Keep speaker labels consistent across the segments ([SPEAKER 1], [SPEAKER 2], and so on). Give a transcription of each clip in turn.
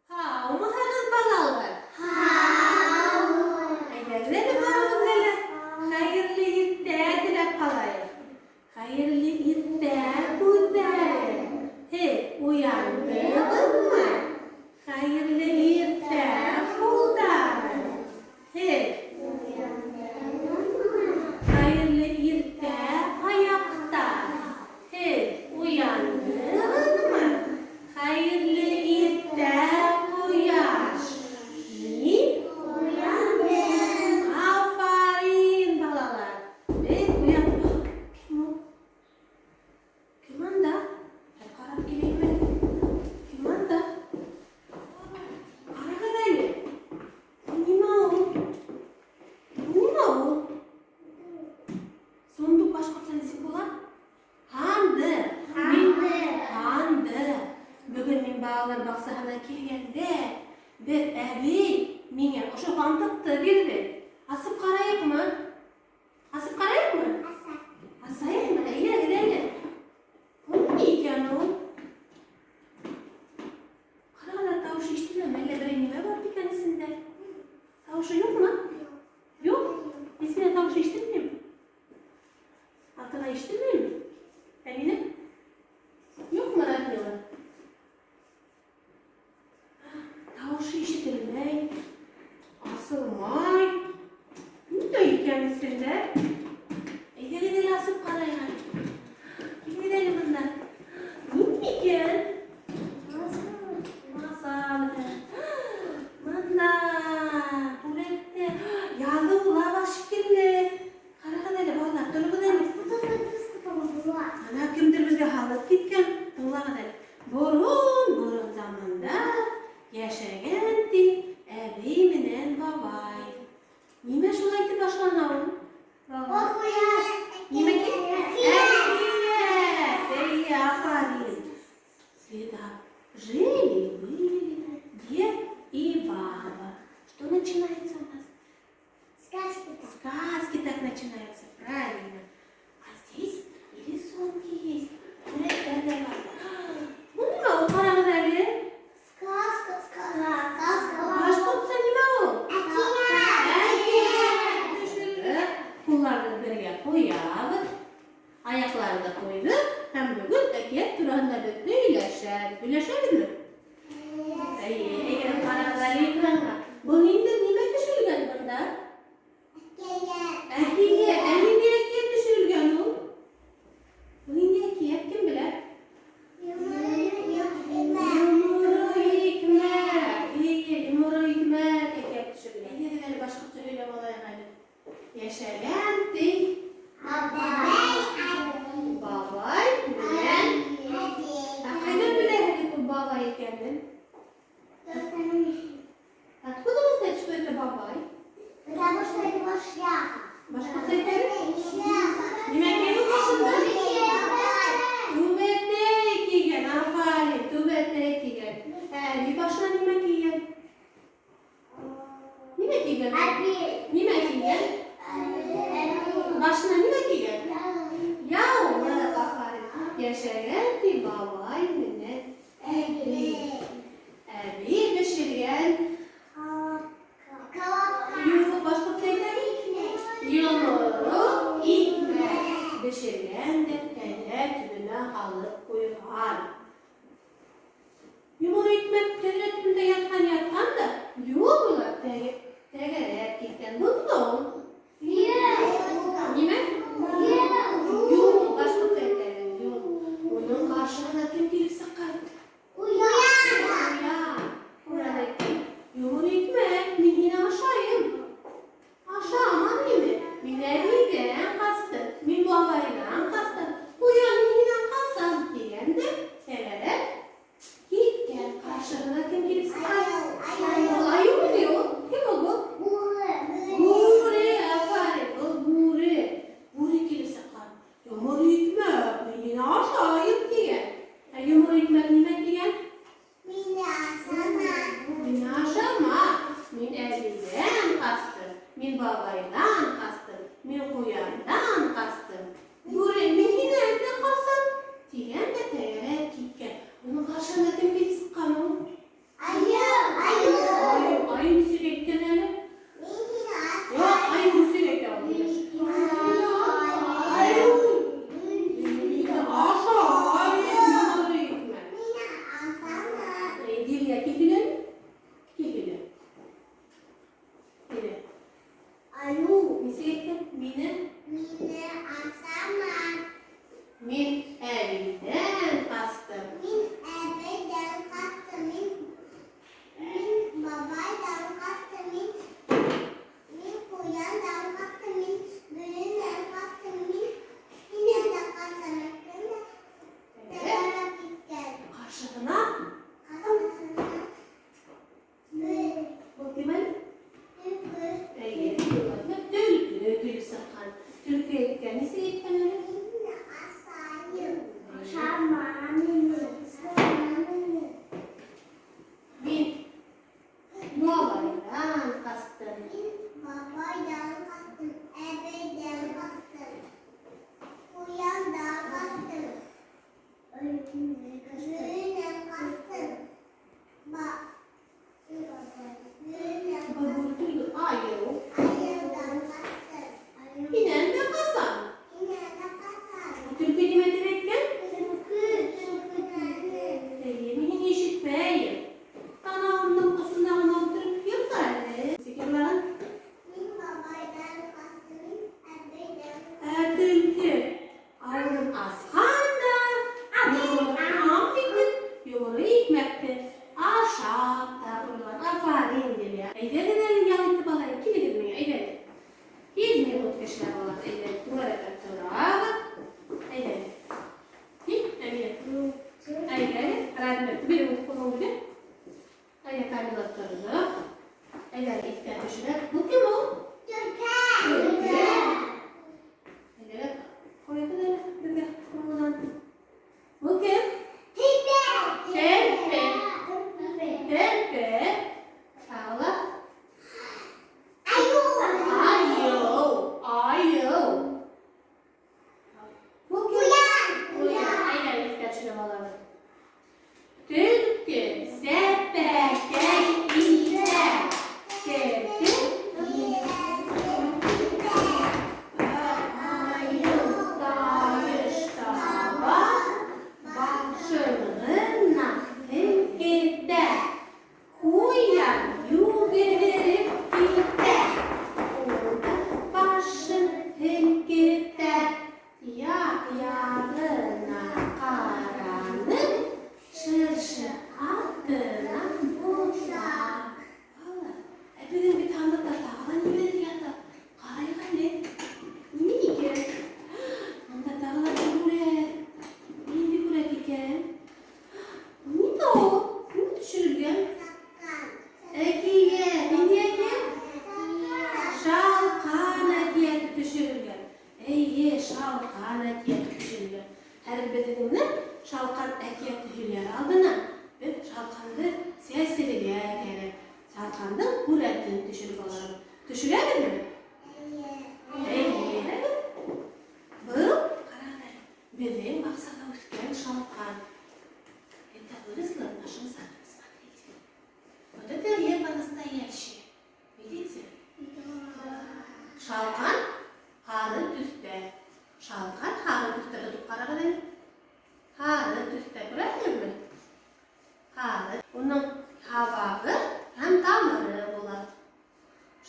[SPEAKER 1] Hav mı sakız balalar?
[SPEAKER 2] Hav.
[SPEAKER 1] Hayırlı bakalım hele. Hayırlı irde dilek kalayım. Hayırlı irde güzel. He uyandın mı? Hayırlı irde güzel. He hayırlı irde ayakta. He uyandın mı? Hayırlı irde uyaş. Ne?
[SPEAKER 2] Uyandım.
[SPEAKER 1] Aferin balalar. Ve uyandım. Kim o? Kim anda? Hep karab geleyim ben. Kim anda? Kara kadaylı. Nima o? Nima o? Sonduk başka sensin bulan? Handı. Handı. Bugün min bağlar baksana kelgende bir evi mine oşo bantıktı birdi. Asıp karayık mı? Asıp karayık mı? Asayık mı? İyi gidelim. O ne iken o? Kara kadar tavşı içtin mi? Elle bir nime var bir kendisinde. Tavşı yok mu? Yok. İsmine tavşı içtin mi? Altına içtin mi? Eline? Yok mu Rahmi'nin? Tavşı işitilmek, asılmak, ne de kendisinde? Gidelim asıp karaya. Gidelim bundan. Ne iken? Masal. Manda. Turette. Yazı ula şekilli. Kara kadar vallahi dolu kadar. Ana kimdir bizge halat gitken? Bunlar kadar. Burun zamanda yaşayandı evi minen babay. Nime şolaydı başlanavun? Nime ki? Эйе, aferin. Всегда жили-были дед и баба. Что начинается у нас? Сказки так начинаются, правильно. А здесь и рисунки есть. Bu ne o kara kadarlı? Başka olsa ne o? Kullarını birge koyalım. Ayaklarını da koyduk. Hem bugün eket duranlar da güleşer. Güleşer mi? Eğer kara kadarlı yıkılanma. Bunun indi nime düşürülgen bunda? Elinde eket düşürülgen o. Bunun indi eket kim bilir? Yumuru hikmet eket düşürülgen. Yedileri başka söyle olaya hadi. Yaşayandı. Babay, bilen. Kayda bile hadi bu babayı kendin. Откуда вы знаете, что это бабай?
[SPEAKER 2] Потому что это его шляпа.
[SPEAKER 1] Başka söyle. Yemek başında? Tübette kigen, aferin. Tübette kigen. Bir başına yemek yiyen. Yemek yiyen. Yemek yiyen. Başına yemek yiyen. Ya ona aferin. Yaşayan bir babay mine. Evi pişirgen. Yumru başka söyle. Yumru ekmek pişirgen de telle tübüne alıp koyar. Yumru ekmek telle tübünde yatkan da yok mu? Tegerek gitten bunu. Yemek? Yok başka söyle. Yok. Bunun karşılığında kim gelip sakar? Uyan. Buradaki yumru ekmek mihine aşağıyım. Aşağı aman mı? Mineriyle kastı. Min babayla kastı. Uyan mihine kasam diyen de tegerek gitten karşılığında kim gelip sakar? Ayı mı diyor? Kim o bu? Bure, aferin. O bure. ebeyden kastım.
[SPEAKER 2] Min ebeyden kastım. Min babaydan kastım. Min kuyandan kastım. Min büyüğünden kastım. Min nineden kastım.
[SPEAKER 1] Evet. Karşılığına bakayım hadi. Evet. Tülkü, gül sakan. Tülkü etken. Nesi etken öyle? Bin. Babaydan kastım. Babur ayı. Binen de kasan. Tülkü kime direkken? Mihin işit beyim. Bana ondan kusundan oturup yok gari. Sikirlerin. Tülkü. Ayının askanda. Yoru hikmetti. Aşağıda buralar afarin diye. Eylerin yanıtı balayı kimi girmiyor? Eylerin. Biz mi bu kişiler olan eylerin? Duvara kattırağı. Eylerin. Eylerin. Eylerin. Rahmet. Bir umut kullanıldı. Eylerin kaynalatlarını. Eylerin ihtiyacı. Bu kim o? Eylerin. Oraya kadar. Bu kim? Tepe. Sağla. Ayı. Bu kim? Uyan. Aynen ihtiyaçlı olanı. Tülkü, sepete, ite. Tepe. Ayı, dayıştava. Başını tenkide. Uyan, yugerip gide. Orada başın tenkide. Yarına karanın çırşı altına mutla. Hepinin bir tane de dağılan yemedi ya da. Karayı anne. Niye ki? Anda dağılan buraya. İndi buraya diken. Ne de o? Ne düşürülgen? Ekiye. İndi ekiye? Şalkan ekiye düşürülgen. Ey şalkan ekiye düşürülgen. Her bedenimle şalkan ekiye düşürülgen aldığına. Ben şalkandı sesliğe gerek. Şalkandı kuretini düşürüp alalım. Düşürebilir mi? Ey. Bu kararlar. Benim aksana üstken şalkan. Это выросло в нашем саду. Смотрите. Вот это репа настоящая. Видите? Şalkan harı üstte. Şalkan harı üstte tutup kararlar. Harı üstte bırakır mı? Harı. Onun havağı hem damları bular.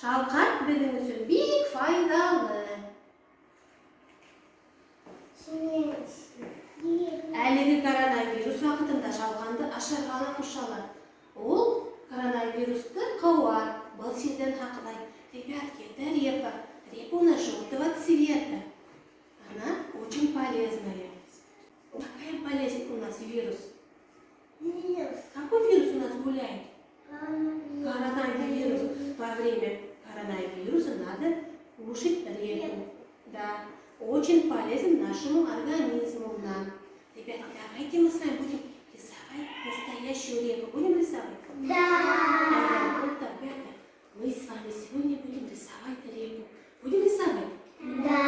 [SPEAKER 1] Şalkan benim için büyük faydalı. Әлеге коронавирус вакытында шалғанды ашарғаны кушалар. Ол коронавирусты қауар, бұл седен хақылай. Ребятки, это репа. Репа у нас желтого цвета. Она очень полезная. Какая болезнь у нас вирус? Какой вирус у нас гуляет? Коронавирус. Во время коронавируса надо кушать репу. Да. Очень полезен нашему организму. Ребята, давайте мы с вами будем рисовать настоящую репу. Будем рисовать?
[SPEAKER 2] Да.
[SPEAKER 1] Вот так, ребята, мы с вами сегодня будем рисовать репу. Будем рисовать?
[SPEAKER 2] Да.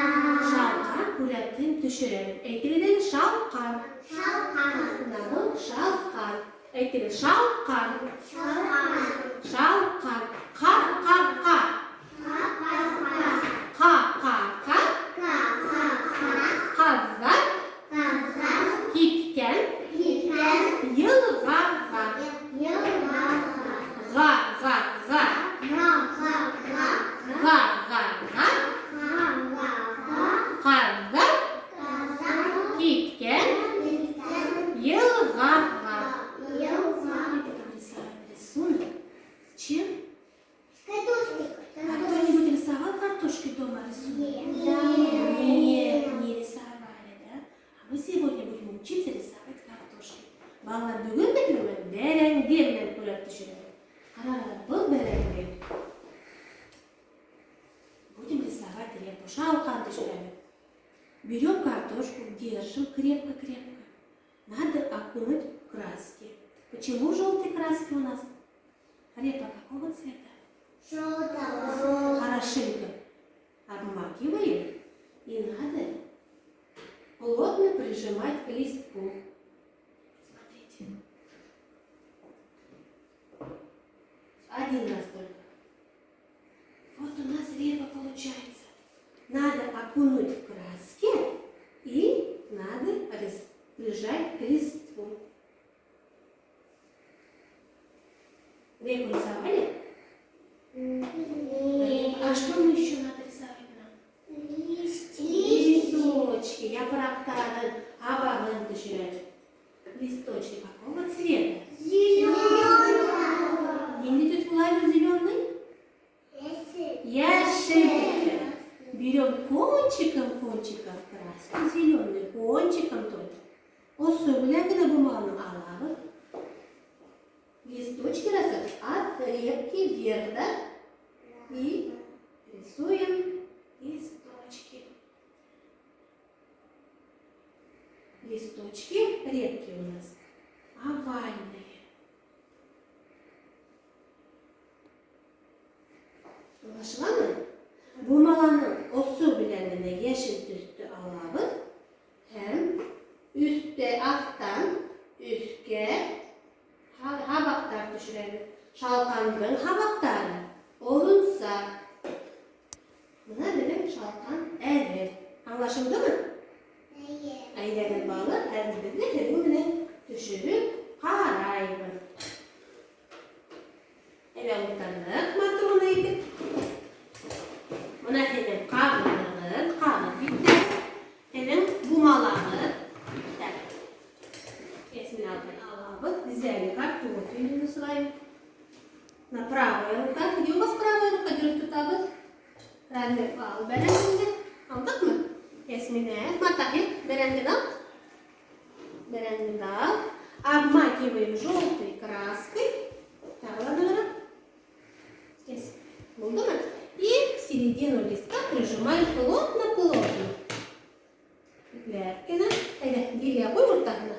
[SPEAKER 1] Şalkan kuratın düşürelim. Eğitilelim şalkan. Namın şalkan. Eğitilelim şalkan. Şalkan. Kar. Kazan. Gitken. Yılga. Kazan. Gitken. будем учиться рисовать картошки. Балалар бүгін де мен бәрәңге көйлеп düşürelim. Қарағар, бұл бәрәңге. Будем рисовать репу. Шалкан düşürelim. Берем картошку, держим крепко-крепко. Надо окунуть в краски. Почему желтые краски у нас? Репа какого цвета?
[SPEAKER 2] Желтого.
[SPEAKER 1] Хорошенько обмакиваем. И надо плотно прижимать к листку. Смотрите. Один раз только. Вот у нас репа получается. Надо окунуть в краски и надо прижать к листку. Репу рисовали? А что мы еще надо рисовать нам? Листочки. Я проктала, абаган düşürelim. Листочки какого цвета?
[SPEAKER 2] Зеленого.
[SPEAKER 1] Деньги тут лайвы зеленый? Яшель. Берем кончиком краску зеленый, кончиком только. Особенно бумагу алабы. Листочки растут от репки вверх, да? И рисуем листочки. Листочки репки у нас овальные. Anlaşılan mı? Bumalanın osu bilenine yeşil üstü alabı hem üstte alttan üstke habaktar düşürelim. Şalkandın habaktarı olursa buna benim şalkan evet. Anlaşıldı mı? Aydanın bağlı elbette kendine düşürüp harayın. Evet utandık matronaydı. Buna hemen kağıt bitti. Hemen bumalanır. Bismillahirrahmanirrahim. Взяли картофель свою. На правая рука. Где у вас правая рука? Держите так вот. Размер al berengini. Aldık mı? Esmine. Matahir. Berengini al. Береңді ал. Обмакиваем желтой краской. Тағыла. Болды ма? И в середину листка прижимаем плотно-плотно. Лепкина. Әйдә, гелия қой ортағына.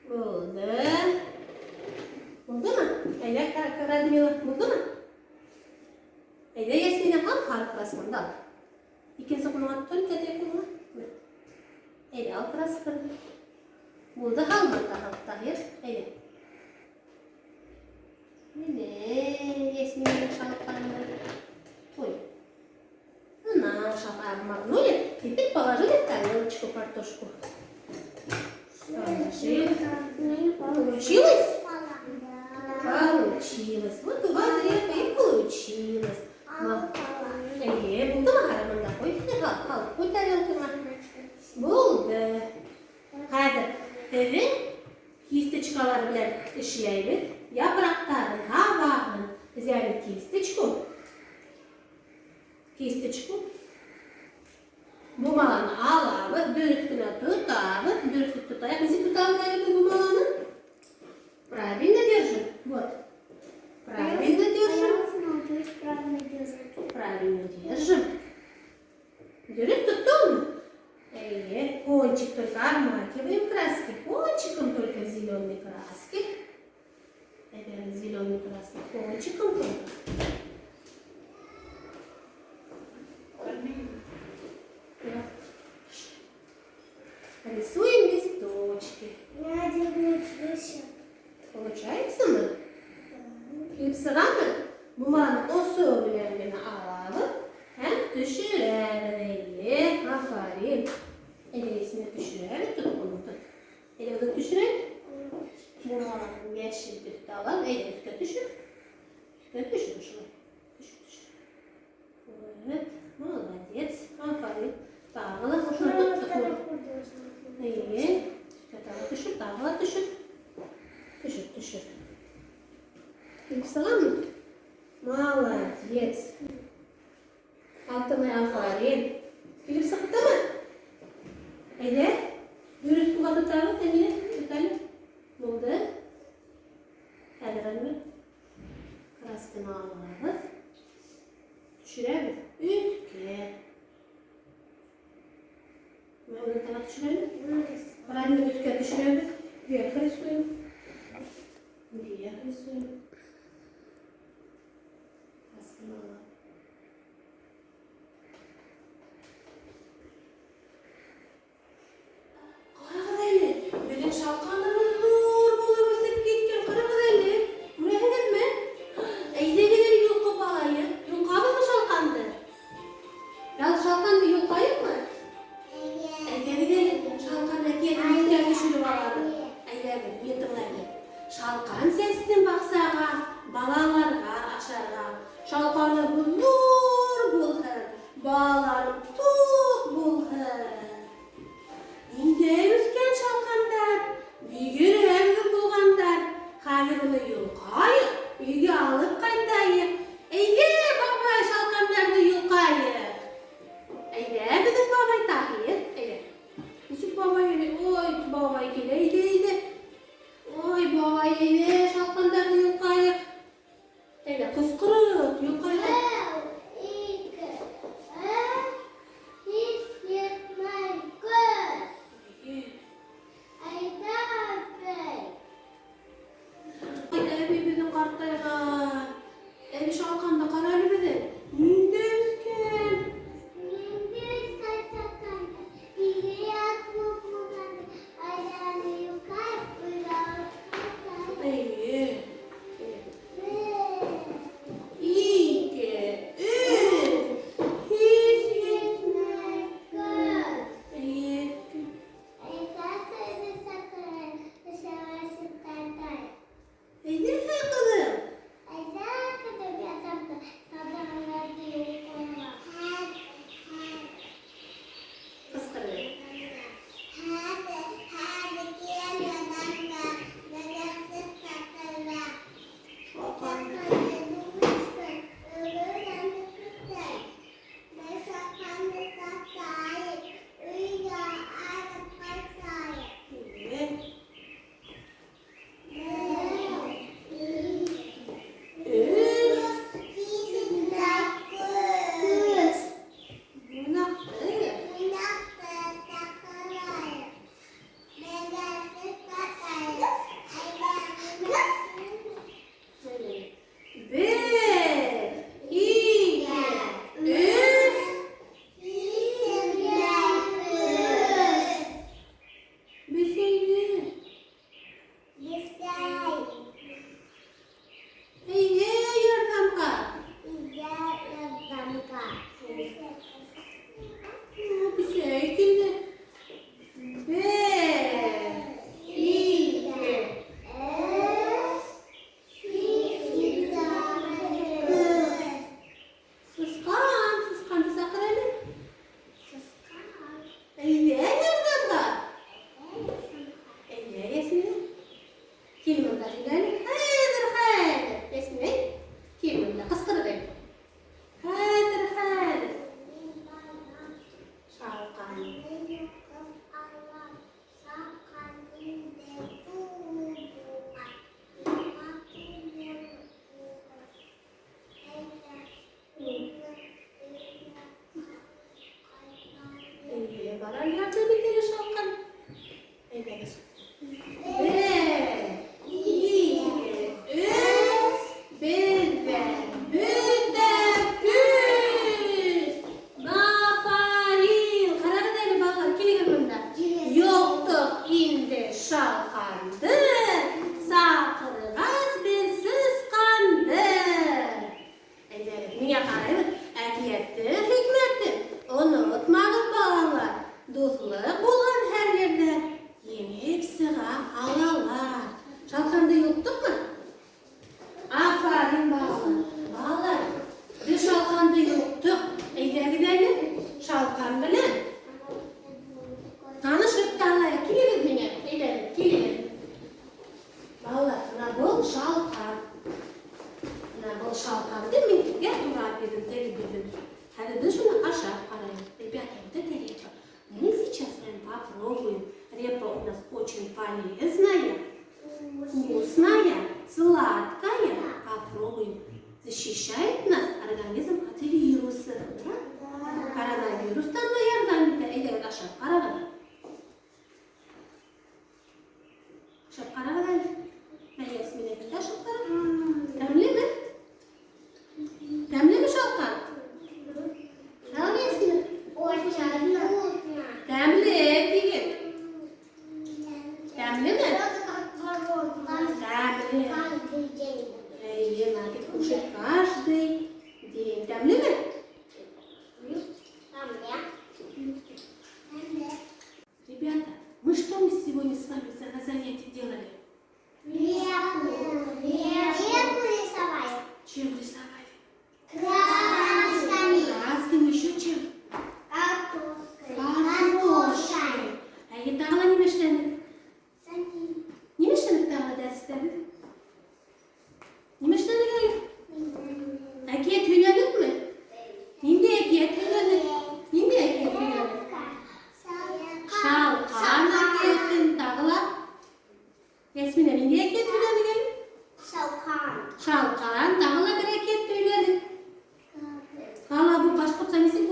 [SPEAKER 1] Болды. Болды ма? Әйдә, Радмила. Болды ма? Әйдә, Ясмина қал, қарып красманды ал. Икенсі құныңа төлі кәтек құныңа. Әйдә, ал красканы. Болды, қалма тағыр. Әйдә. Міне, Ясминнің шалқаны. Ой. Она шалқа обмакнули. Теперь положили в тарелочку картошку. Получилось? Получилось. Вот у вас репа и получилось. Болды ма қараманда? Қой тарелкама. Болды. Қазір тірі кисточкалар білер ішілейбіз. Yaprakların havağını взяли kistочку. Бумаганы алабыз, дөрүскүнө тутабыз, дөрүскү тутайық. Несі тутабыз әлі бумаганы? Правильно держим. Вот. Правильно держим. Правильно держим. Дөрүс туттun mu? Кончик только обмакиваем краски. Кончиком только в зеленой краске. Зеленый красный кончиком только. Рисуем листочки. Получается мы? Клипсараны бумаганы особенными алабыз, hem düşürelim. Aferin. Elesine düşürelim. Tut bunu tut. Elini düşürelim. Bumalanın yeşil üstü alalım. Eli üstte düşür. Üstte düşür şunu. Düşür. Evet. Молодец. Aferin. Dağıla. Şunu tut. İyi. Üstte dağıla düşür. Dağıla düşür. Düşür. Написала mı? Молодец. Altına aferin. Filip sıktı mı? Evet. Dürüst kulakı tarafı temine yukarı. Buldu. Hadi mi? Kraskını alalım. Düşürelim. Üstke. Ve onu taraf düşürelim. Parayla üstke düşürelim. Diğer karıştırıyorum. Diğer karıştırıyorum. Kraskını alalım. Benim şalkanlarım dur bulur basıp gitken karamadeli. Buraya gelir mi? Eyde gelir yulka balayı. Yulka mı şalkandı? Ya şalkandı yulkayı mı? Eyde gelir. Şalkanla gelin gitken düşürü balardı. Eyde gelir yetimlerdi. Şalkan sestin baksağa. Balalarga aşağı. Şalkanı bulur bulur. Bağlarım tuğ bulur. İnde üsken şalkanдар, büyüge rengi bulgandar, hayır onu yulkayı, büyüge alıp kaytayı. Eyde babay şalkandarda yulkayı. Eyde bizim babay tahir, eyde. Küçük babay öyle, oy babay gele, eyde. Oy babay eyde şalkandarda yulkayı. Eyde kıskırıp yulkayı. Birbirinin kartlarına. Evi şalkanda kararlı biri. Ninde üsken.
[SPEAKER 2] Ayağını
[SPEAKER 1] очень полезная, вкусная, сладкая. Попробуем. Защищает нас организм от вирусов. Да? Коронавирустан да ярдам ете. Эйдеңіз ашап қарағын. Ашап қарағын. Ясмин әйті ашап қарағын. Тәмлі ме? Тәмлі ме шалқан? Шалқан Ясмин?
[SPEAKER 2] Очень вкусно.
[SPEAKER 1] Тәмлі деген. Тәмлі ме?
[SPEAKER 2] Это как мороженое.
[SPEAKER 1] Тәмлі.
[SPEAKER 2] Каждый день.
[SPEAKER 1] Надо кушать каждый день. Тәмлі ме?
[SPEAKER 2] Там я.
[SPEAKER 1] Ребята, мы что мы сегодня с вами на занятии делали?
[SPEAKER 2] Реку рисовали.
[SPEAKER 1] Чем рисовали?
[SPEAKER 2] Красками.
[SPEAKER 1] Красками, еще чем?
[SPEAKER 2] Картошкой.
[SPEAKER 1] Картошкой. А это тағыла не мештенік? Не мештенік тағыла дәрістері? Не мештенік әлі? Әкиет үйленік ме? Ненде әкиет үйленік? Ненде әкиет үйленік? Шалқан әкиетін тағыла. Ясмина, ненде әкиет үйленік әлі?
[SPEAKER 2] Шалқан.
[SPEAKER 1] Шалқан тағыла бір әкиет үйленік. Қала бұл башқұртса несек